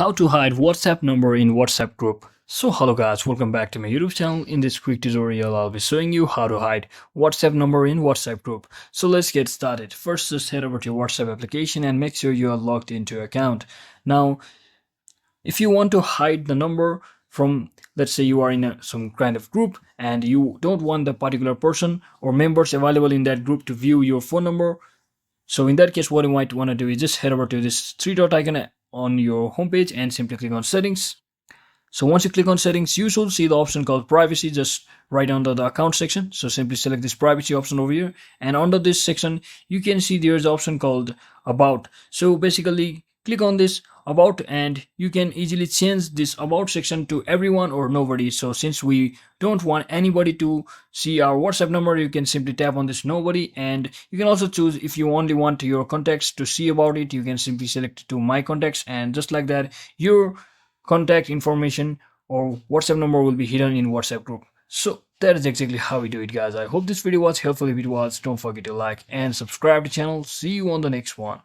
How to hide WhatsApp number in WhatsApp group. So hello guys, welcome back to my YouTube channel. In this quick tutorial, I'll be showing you how to hide WhatsApp number in WhatsApp group. So let's get started. First, just head over to your WhatsApp application and make sure you are logged into your account. Now, if you want to hide the number from, let's say you are in some kind of group and you don't want the particular person or members available in that group to view your phone number, so in that case, what you might want to do is just head over to this three dot icon on your homepage and simply click on settings. So once you click on settings, you should see the option called privacy just right under the account section. So simply select this privacy option over here, and under this section you can see there's an option called about. So basically click on this about and you can easily change this about section to everyone or nobody. So since we don't want anybody to see our WhatsApp number, you can simply tap on this nobody, and you can also choose if you only want your contacts to see about it, you can simply select to my contacts, and just like that your contact information or WhatsApp number will be hidden in WhatsApp group. So that is exactly how we do it, guys. I hope this video was helpful. If it was, don't forget to like and subscribe to the channel. See you on the next one.